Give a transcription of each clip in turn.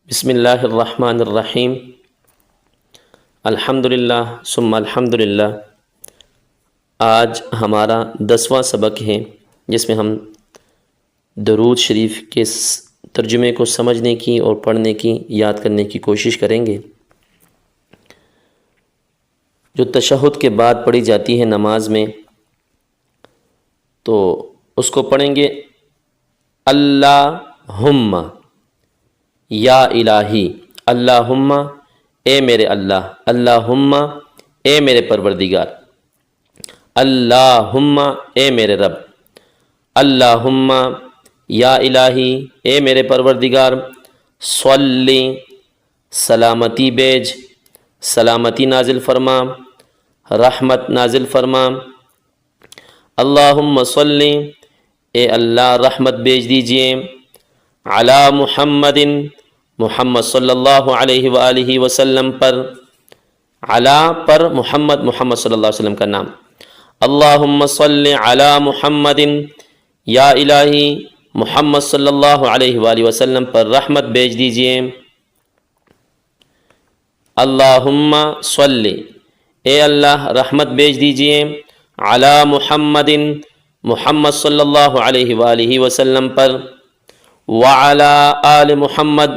بسم اللہ الرحمن الرحیم الحمدللہ ثم الحمدللہ۔ آج ہمارا 10واں سبق ہے جس میں ہم درود شریف کے ترجمے کو سمجھنے کی اور پڑھنے کی یاد کرنے کی کوشش کریں گے۔ جو تشہد کے بعد پڑھی جاتی ہے نماز میں، تو اس کو پڑھیں گے اللہم یا الہی، اللہم اے میرے اللہ، اللہم اے میرے پروردگار، اللہم اے میرے رب، اللہم یا الہی اے میرے پروردگار، صلی سلامتی بیج، سلامتی نازل فرما، رحمت نازل فرما، اللہم صلی اے اللہ رحمت بیج دیجئے، علی محمد محمد صلی اللہ علیہ وآلہ وسلم پر، علی پر محمد صلی اللہ علیہ وسلم کا نام، اللہم صلی علی محمد یا الہی محمد صلی اللہ علیہ وآلہ وسلم پر رحمت بیج دیجئے، اللہم صلی اے اللہ رحمت بیج دیجئے، علی محمد محمد صلی اللہ علیہ وآلہ وسلم پر، وعلی آل محمد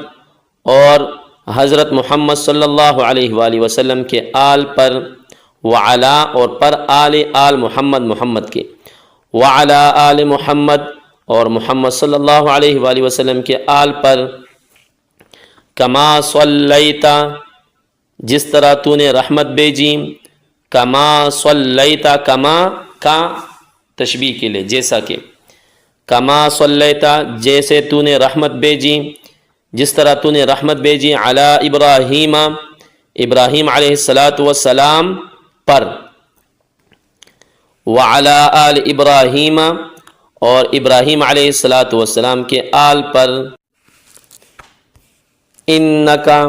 اور حضرت محمد صلی اللہ علیہ وآلہ وسلم کے آل پر، وعلی اور پر آل محمد کے، وعلی آل محمد اور محمد صلی اللہ علیہ وآلہ وسلم کے آل پر، کما صلیتا جس طرح تو نے رحمت بیجی، کما صلیتا، کما کا تشبیہ کے لئے جیسا کہ، کما صلیتا جیسے تو نے رحمت بیجی، جس طرح تو نے رحمت بیجی، علی ابراہیم ابراہیم علیہ السلام پر، وعلی آل ابراہیم اور ابراہیم علیہ السلام کے آل پر، انکا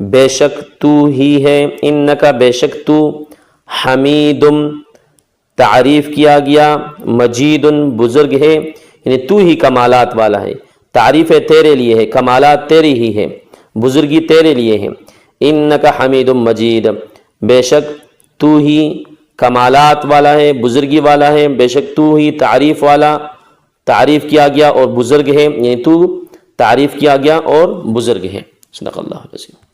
بے شک تو ہی ہے، انکا بے شک تو، حمیدم تعریف کیا گیا، مجید بزرگ ہے، یعنی تو ہی کمالات والا ہے، تعریفیں تیرے لیے ہے، کمالات تیری ہی ہے، بزرگی تیرے لیے ہے، انکا حمید مجید بے شک تو ہی کمالات والا ہے، بزرگی والا ہے، بے شک تو ہی تعریف والا، تعریف کیا گیا اور بزرگ ہے، یعنی تو تعریف کیا گیا اور بزرگ ہے۔ صدق اللہ العظیم۔